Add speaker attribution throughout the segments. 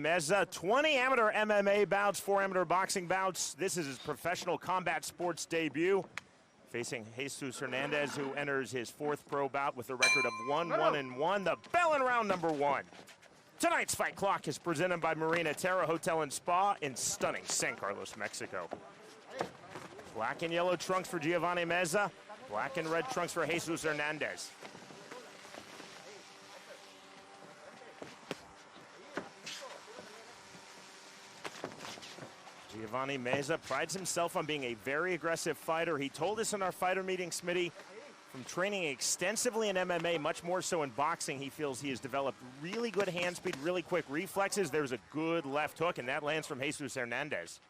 Speaker 1: Meza, 20 amateur MMA bouts, 4 amateur boxing bouts. This is his professional combat sports debut. Facing Jesús Hernandez, who enters his 4th pro bout with a record of 1-1-1. The bell in round number 1. Tonight's fight clock is presented by Marina Terra Hotel and Spa in stunning San Carlos, Mexico. Black and yellow trunks for Giovanny Meza. Black and red trunks for Jesús Hernandez. Giovanny Meza prides himself on being a very aggressive fighter. He told us in our fighter meeting, Smitty, from training extensively in MMA, much more so in boxing, he feels he has developed really good hand speed, really quick reflexes. There's a good left hook, and that lands from Jesús Hernandez.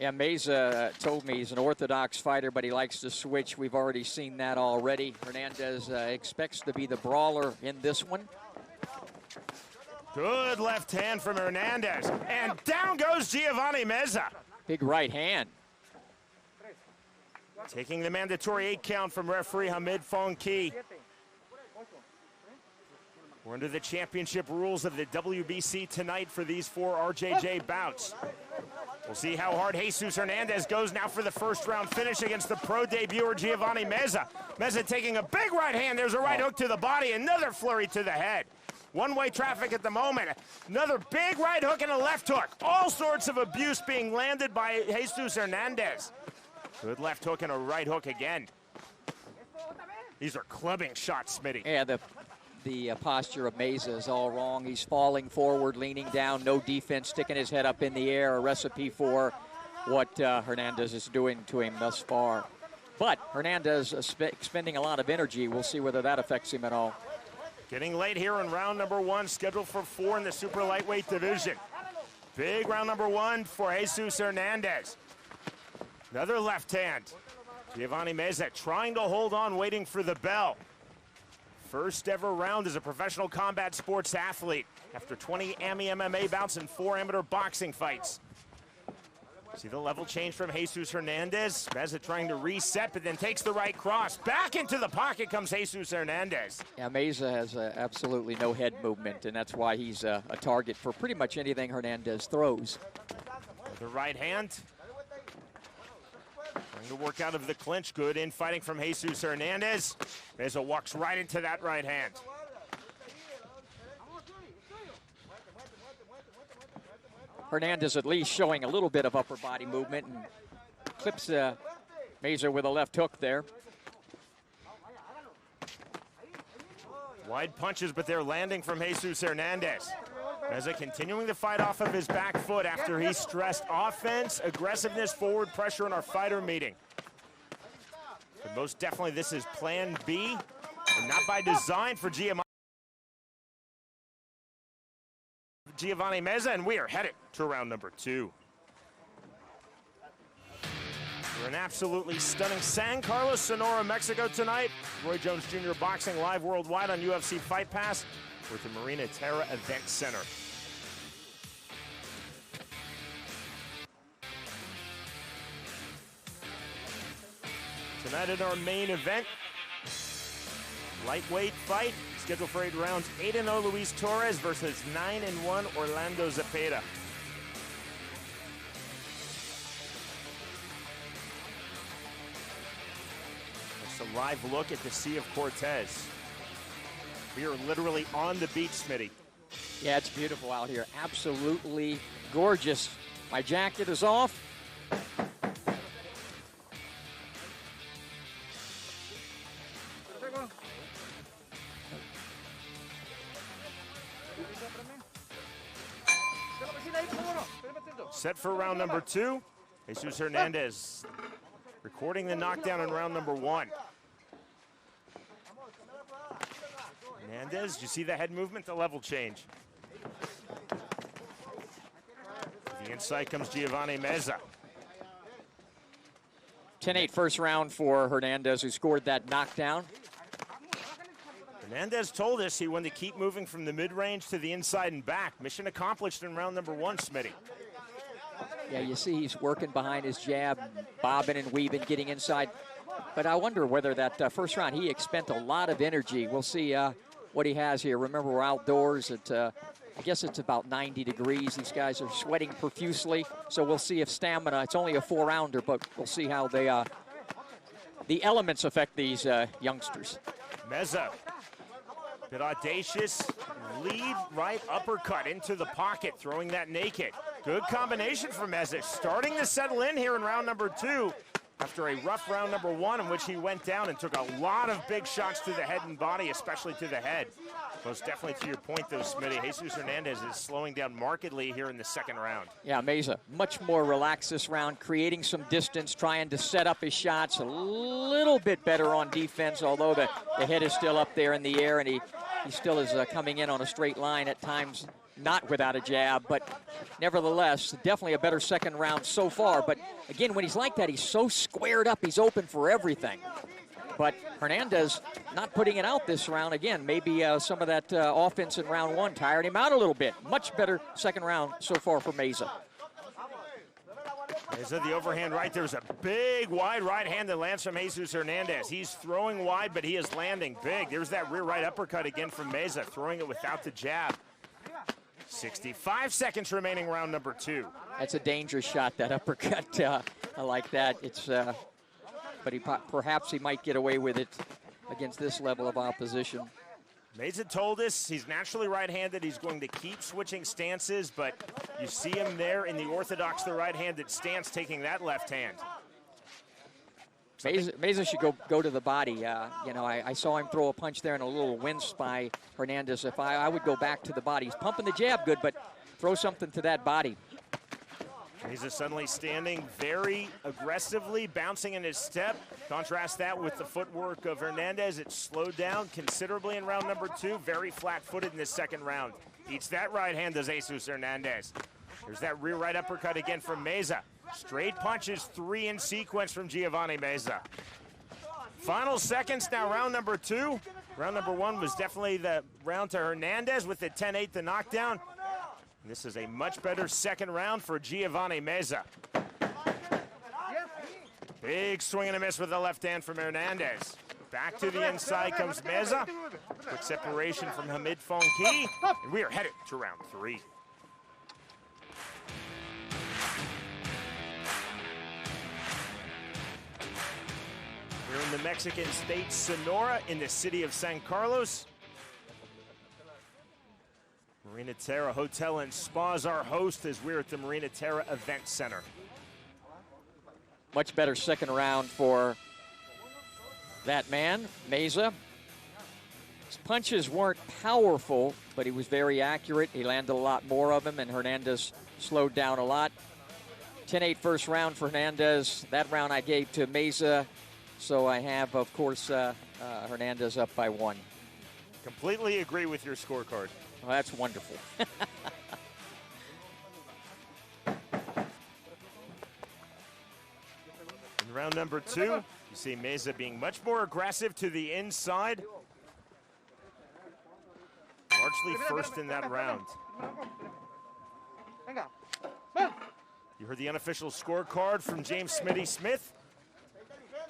Speaker 2: Yeah, Meza told me he's an orthodox fighter, but he likes to switch. We've already seen that already. Hernandez expects to be the brawler in this one.
Speaker 1: Good left hand from Hernandez, and down goes Giovanny Meza.
Speaker 2: Big right hand.
Speaker 1: Taking the mandatory 8 count from referee Hamid Fonki. We're under the championship rules of the WBC tonight for these 4 RJJ bouts. We'll see how hard Jesús Hernandez goes now for the first round finish against the pro debuter Giovanny Meza. Meza taking a big right hand. There's a right hook to the body, another flurry to the head. One-way traffic at the moment. Another big right hook and a left hook. All sorts of abuse being landed by Jesús Hernandez. Good left hook and a right hook again. These are clubbing shots, Smitty.
Speaker 2: Yeah, the posture of Meza is all wrong. He's falling forward, leaning down, no defense, sticking his head up in the air, a recipe for what Hernandez is doing to him thus far. But Hernandez is expending a lot of energy. We'll see whether that affects him at all.
Speaker 1: Getting late here in round number 1, scheduled for 4 in the super lightweight division. Big round number 1 for Jesús Hernandez. Another left hand. Giovanny Meza trying to hold on, waiting for the bell. First ever round as a professional combat sports athlete after 20 MMA bouts and 4 amateur boxing fights. See the level change from Jesús Hernandez. Meza trying to reset, but then takes the right cross. Back into the pocket comes Jesús Hernandez.
Speaker 2: Yeah, Meza has absolutely no head movement, and that's why he's a target for pretty much anything Hernandez throws.
Speaker 1: The right hand. Trying to work out of the clinch. Good infighting from Jesús Hernandez. Meza walks right into that right hand.
Speaker 2: Hernandez at least showing a little bit of upper body movement and clips Meza with a left hook there.
Speaker 1: Wide punches, but they're landing from Jesús Hernandez. Meza continuing to fight off of his back foot after he stressed offense, aggressiveness, forward pressure in our fighter meeting. But most definitely this is plan B, and not by design for Giovanny Meza, and we are headed to round number 2. We're in absolutely stunning San Carlos, Sonora, Mexico tonight. Roy Jones Jr. Boxing live worldwide on UFC Fight Pass with the Marina Terra Event Center. Tonight in our main event, lightweight fight, scheduled for 8 rounds, 8-0 Luis Torres versus 9-1 Orlando Zepeda. It's a live look at the Sea of Cortez. We are literally on the beach, Smitty.
Speaker 2: Yeah, it's beautiful out here. Absolutely gorgeous. My jacket is off.
Speaker 1: Set for round number 2. Jesús Hernandez recording the knockdown in round number 1. Hernandez, you see the head movement, the level change. To the inside comes Giovanny Meza.
Speaker 2: 10-8 first round for Hernandez, who scored that knockdown.
Speaker 1: Hernandez told us he wanted to keep moving from the mid-range to the inside and back. Mission accomplished in round number 1, Smitty.
Speaker 2: Yeah, you see he's working behind his jab, bobbing and weaving, getting inside. But I wonder whether that first round, he expended a lot of energy. We'll see what he has here. Remember, we're outdoors at I guess it's about 90 degrees. These guys are sweating profusely, so we'll see if stamina, it's only a 4-rounder, but we'll see how they, the elements affect these youngsters.
Speaker 1: Meza, bit audacious, lead right uppercut into the pocket, throwing that naked. Good combination for Meza, starting to settle in here in round number 2. After a rough round number 1 in which he went down and took a lot of big shots to the head and body, especially to the head. Most definitely to your point, though, Smitty, Jesus Hernandez is slowing down markedly here in the second round.
Speaker 2: Yeah, Meza, much more relaxed this round, creating some distance, trying to set up his shots a little bit better on defense, although the head is still up there in the air, and he still is coming in on a straight line at times, not without a jab, but nevertheless, definitely a better second round so far. But again, when he's like that, he's so squared up, he's open for everything. But Hernandez not putting it out this round. Again, maybe some of that offense in round 1 tired him out a little bit. Much better second round so far for Meza.
Speaker 1: Meza, the overhand right. There's a big wide right hand that lands from Jesus Hernandez. He's throwing wide, but he is landing big. There's that rear right uppercut again from Meza, throwing it without the jab. 65 seconds remaining, round number 2.
Speaker 2: That's a dangerous shot, that uppercut. I like that. It's, but perhaps he might get away with it against this level of opposition.
Speaker 1: Meza told us he's naturally right-handed. He's going to keep switching stances, but you see him there in the orthodox, the right-handed stance, taking that left hand.
Speaker 2: Meza should go to the body. You know, I saw him throw a punch there and a little wince by Hernandez. If I would go back to the body. He's pumping the jab good, but throw something to that body.
Speaker 1: Meza suddenly standing very aggressively, bouncing in his step. Contrast that with the footwork of Hernandez. It slowed down considerably in round number 2. Very flat-footed in this second round. Eats that right hand, does Jesus Hernandez. There's that rear right uppercut again from Meza. Straight punches, 3 in sequence from Giovanny Meza. Final seconds now, round number 2. Round number 1 was definitely the round to Hernandez with the 10-8, the knockdown. This is a much better second round for Giovanny Meza. Big swing and a miss with the left hand from Hernandez. Back to the inside comes Meza. Quick separation from Hamid Fonki. And we are headed to round 3. We're in the Mexican state Sonora in the city of San Carlos. Marina Terra Hotel and Spa is our host as we're at the Marina Terra Event Center.
Speaker 2: Much better second round for that man, Meza. His punches weren't powerful, but he was very accurate. He landed a lot more of them, and Hernandez slowed down a lot. 10-8 first round for Hernandez. That round I gave to Meza, so I have, of course, Hernandez up by 1.
Speaker 1: Completely agree with your scorecard.
Speaker 2: Well, that's wonderful.
Speaker 1: In round number 2, you see Meza being much more aggressive to the inside. Largely first in that round. You heard the unofficial scorecard from James Smitty Smith.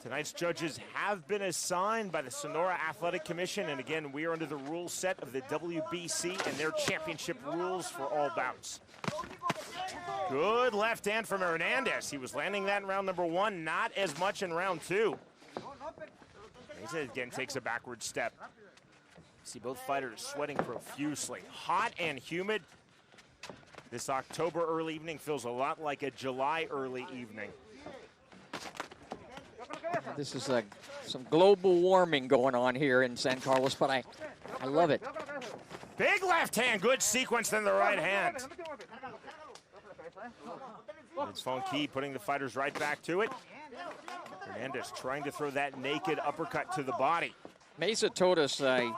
Speaker 1: Tonight's judges have been assigned by the Sonora Athletic Commission, and again, we are under the rule set of the WBC and their championship rules for all bouts. Good left hand from Hernandez. He was landing that in round number 1, not as much in round 2. Meza again takes a backward step. See both fighters sweating profusely. Hot and humid. This October early evening feels a lot like a July early evening.
Speaker 2: This is some global warming going on here in San Carlos, but I love it.
Speaker 1: Big left hand, good sequence in the right hand. It's Fonki putting the fighters right back to it. Hernandez trying to throw that naked uppercut to the body.
Speaker 2: Meza told us, I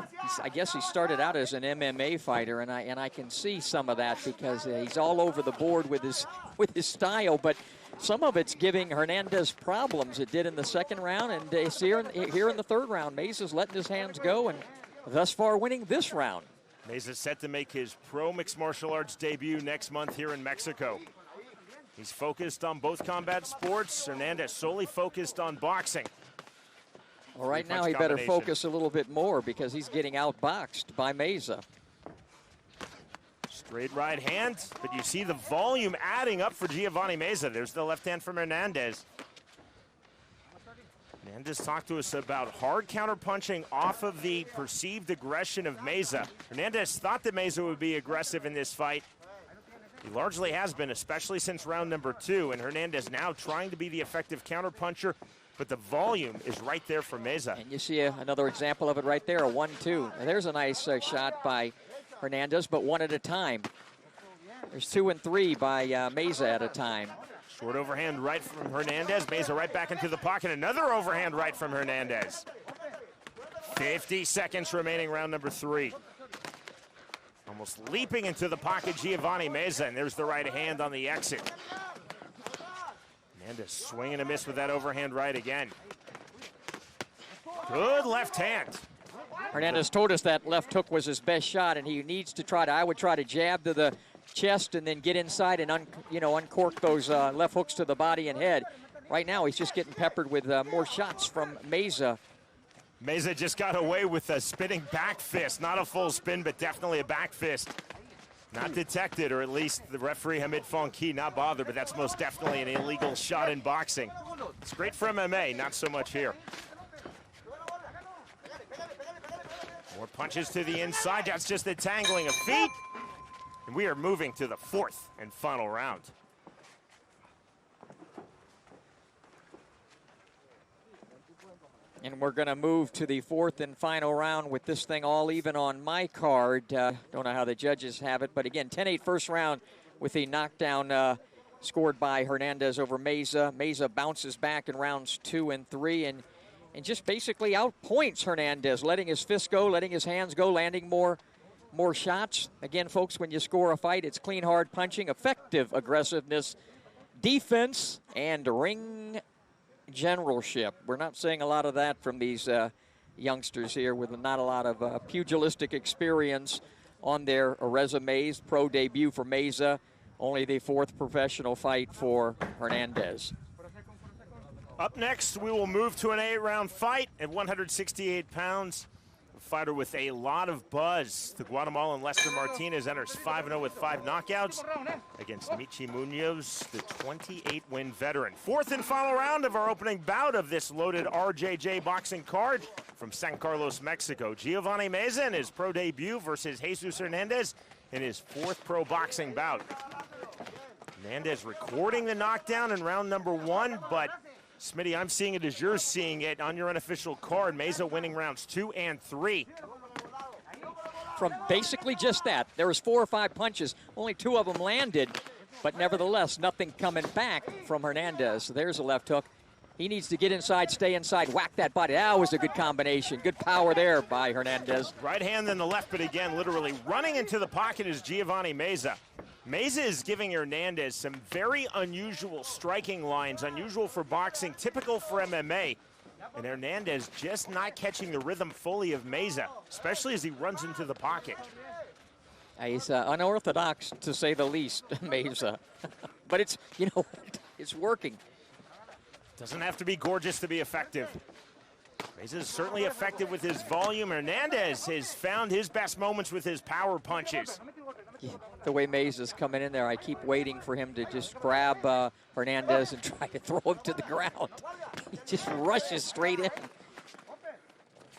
Speaker 2: guess he started out as an MMA fighter, and I can see some of that because he's all over the board with his style, but some of it's giving Hernandez problems. It did in the second round, and it's here in the third round. Meza's letting his hands go, and thus far winning this round.
Speaker 1: Meza's set to make his pro mixed martial arts debut next month here in Mexico. He's focused on both combat sports. Hernandez solely focused on boxing.
Speaker 2: Well, right now he better focus a little bit more because he's getting outboxed by Meza.
Speaker 1: Straight right hand, but you see the volume adding up for Giovanny Meza. There's the left hand from Hernandez. Hernandez talked to us about hard counterpunching off of the perceived aggression of Meza. Hernandez thought that Meza would be aggressive in this fight. He largely has been, especially since round number 2, and Hernandez now trying to be the effective counterpuncher, but the volume is right there for Meza.
Speaker 2: And you see another example of it right there, a 1-2. And there's a nice shot by Hernandez, but one at a time. There's 2 and 3 by Meza at a time.
Speaker 1: Short overhand right from Hernandez. Meza right back into the pocket. Another overhand right from Hernandez. 50 seconds remaining, round number 3. Almost leaping into the pocket, Giovanny Meza, and there's the right hand on the exit. Hernandez swing and a miss with that overhand right again. Good left hand.
Speaker 2: Hernandez told us that left hook was his best shot, and he needs to try to, I would try to jab to the chest and then get inside and uncork those left hooks to the body and head. Right now, he's just getting peppered with more shots from Meza.
Speaker 1: Meza just got away with a spinning back fist. Not a full spin, but definitely a back fist. Not detected, or at least the referee Hamid Fonki not bothered, but that's most definitely an illegal shot in boxing. It's great for MMA, not so much here. More punches to the inside. That's just the tangling of feet. And we are moving to the 4th and final round.
Speaker 2: And we're going to move to the 4th and final round with this thing all even on my card. Don't know how the judges have it, but again, 10-8 first round with the knockdown scored by Hernandez over Meza. Meza bounces back in rounds 2 and 3 and just basically outpoints Hernandez, letting his fists go, letting his hands go, landing more shots. Again, folks, when you score a fight, it's clean, hard punching, effective aggressiveness, defense, and ring generalship. We're not seeing a lot of that from these youngsters here with not a lot of pugilistic experience on their resumes. Pro debut for Meza, only the 4th professional fight for Hernandez.
Speaker 1: Up next, we will move to an 8-round fight at 168 pounds. Fighter with a lot of buzz. The Guatemalan Lester Martinez enters 5-0 with 5 knockouts against Michi Munoz, the 28-win veteran. 4th and final round of our opening bout of this loaded RJJ boxing card from San Carlos, Mexico. Giovanny Meza in his pro debut versus Jesús Hernandez in his 4th pro boxing bout. Hernandez recording the knockdown in round number 1, but Smitty, I'm seeing it as you're seeing it on your unofficial card. Meza winning rounds 2 and 3.
Speaker 2: From basically just that. There was 4 or 5 punches. Only 2 of them landed, but nevertheless, nothing coming back from Hernandez. So there's a left hook. He needs to get inside, stay inside, whack that body. That was a good combination. Good power there by Hernandez.
Speaker 1: Right hand then the left, but again, literally running into the pocket is Giovanny Meza. Meza is giving Hernandez some very unusual striking lines, unusual for boxing, typical for MMA. And Hernandez just not catching the rhythm fully of Meza, especially as he runs into the pocket.
Speaker 2: He's unorthodox, to say the least, Meza. But it's, it's working.
Speaker 1: Doesn't have to be gorgeous to be effective. Meza is certainly effective with his volume. Hernandez has found his best moments with his power punches.
Speaker 2: Yeah, the way Meza's coming in there, I keep waiting for him to just grab Hernandez and try to throw him to the ground. He just rushes straight in.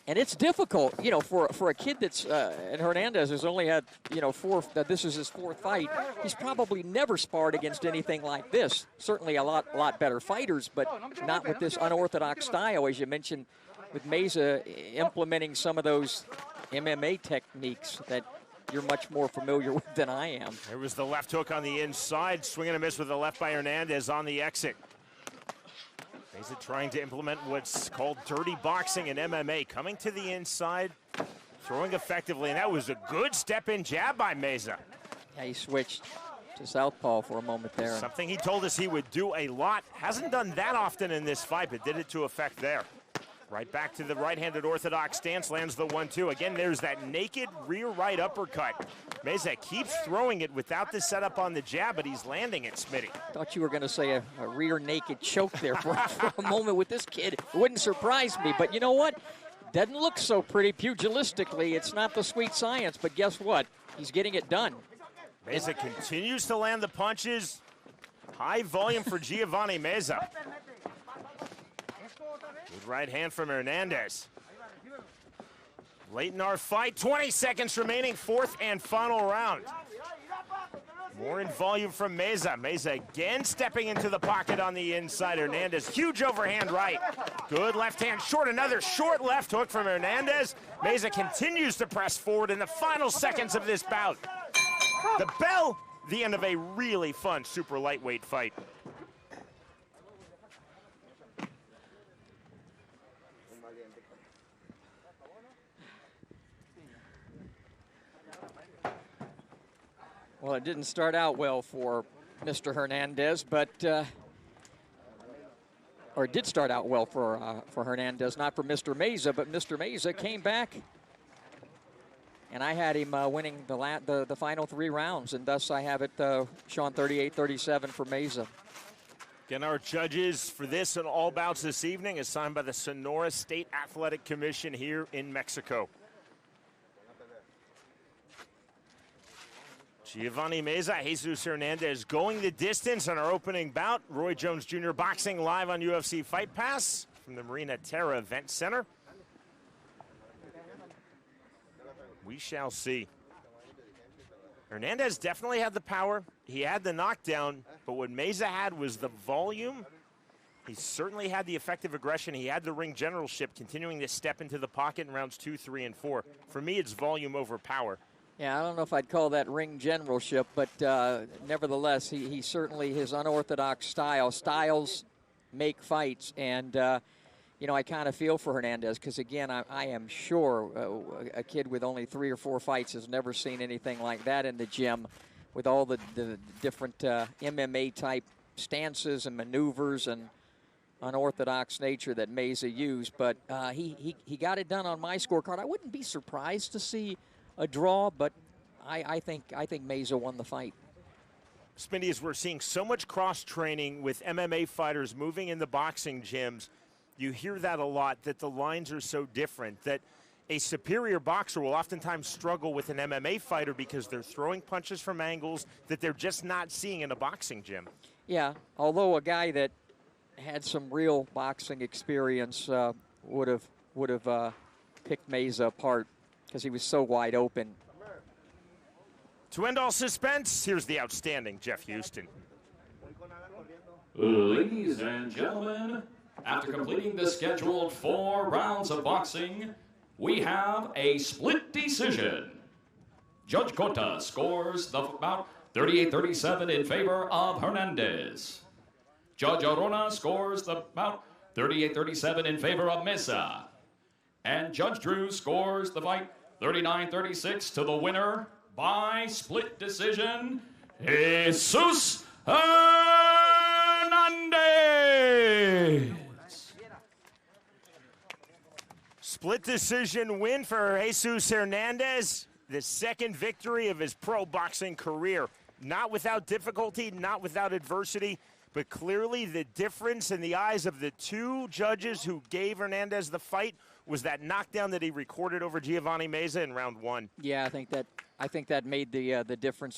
Speaker 2: And it's difficult, for a kid that's, and Hernandez has only had, this is his 4th fight. He's probably never sparred against anything like this. Certainly a lot better fighters, but not with this unorthodox style, as you mentioned, with Meza implementing some of those MMA techniques that you're much more familiar with than I am.
Speaker 1: There was the left hook on the inside, swing and a miss with the left by Hernandez on the exit. Meza trying to implement what's called dirty boxing in MMA, coming to the inside, throwing effectively, and that was a good step-in jab by Meza.
Speaker 2: Yeah, he switched to southpaw for a moment there.
Speaker 1: Something he told us he would do a lot. Hasn't done that often in this fight, but did it to effect there. Right back to the right-handed orthodox stance, lands the 1-2. Again, there's that naked rear right uppercut. Meza keeps throwing it without the setup on the jab, but he's landing it, Smitty.
Speaker 2: Thought you were going to say a rear naked choke there for a moment with this kid. It wouldn't surprise me, but you know what? Doesn't look so pretty pugilistically. It's not the sweet science, but guess what? He's getting it done.
Speaker 1: Meza continues to land the punches. High volume for Giovanny Meza. Good right hand from Hernandez. Late in our fight, 20 seconds remaining, fourth and final round. More in volume from Meza. Meza again stepping into the pocket on the inside. Hernandez, huge overhand right. Good left hand short, another short left hook from Hernandez. Meza continues to press forward in the final seconds of this bout. The bell, the end of a really fun super lightweight fight.
Speaker 2: Well, it didn't start out well for Mr. Hernandez, but or it did start out well for Hernandez, not for Mr. Meza, but Mr. Meza came back, and I had him winning the final 3 rounds, and thus I have it shown 38-37 for Meza.
Speaker 1: Again, our judges for this and all bouts this evening assigned by the Sonora State Athletic Commission here in Mexico. Giovanny Meza, Jesus Hernandez going the distance on our opening bout. Roy Jones Jr. boxing live on UFC Fight Pass from the Marina Terra Event Center. We shall see. Hernandez definitely had the power. He had the knockdown, but what Meza had was the volume. He certainly had the effective aggression. He had the ring generalship, continuing to step into the pocket in rounds 2, 3, and 4. For me, it's volume over power.
Speaker 2: Yeah, I don't know if I'd call that ring generalship, but nevertheless, he certainly, his unorthodox styles make fights. And, you know, I kind of feel for Hernandez because, again, I am sure a kid with only 3 or 4 fights has never seen anything like that in the gym with all the different MMA-type stances and maneuvers and unorthodox nature that Meza used. But he got it done on my scorecard. I wouldn't be surprised to see a draw, but I think Meza won the fight.
Speaker 1: Smitty, as we're seeing so much cross-training with MMA fighters moving in the boxing gyms, you hear that a lot, that the lines are so different, that a superior boxer will oftentimes struggle with an MMA fighter because they're throwing punches from angles that they're just not seeing in a boxing gym.
Speaker 2: Yeah, although a guy that had some real boxing experience would have picked Meza apart, because he was so wide open.
Speaker 1: To end all suspense, here's the outstanding Jeff Houston.
Speaker 3: Ladies and gentlemen, after completing the scheduled 4 rounds of boxing, we have a split decision. Judge Cota scores the bout 38-37 in favor of Hernandez. Judge Arona scores the bout 38-37 in favor of Meza. And Judge Drew scores the fight 39-36 to the winner by split decision, Jesús Hernandez.
Speaker 1: Split decision win for Jesus Hernandez, the second victory of his pro boxing career. Not without difficulty, not without adversity, but clearly the difference in the eyes of the 2 judges who gave Hernandez the fight was that knockdown that he recorded over Giovanny Meza in round 1.
Speaker 2: Yeah, I think that made the difference.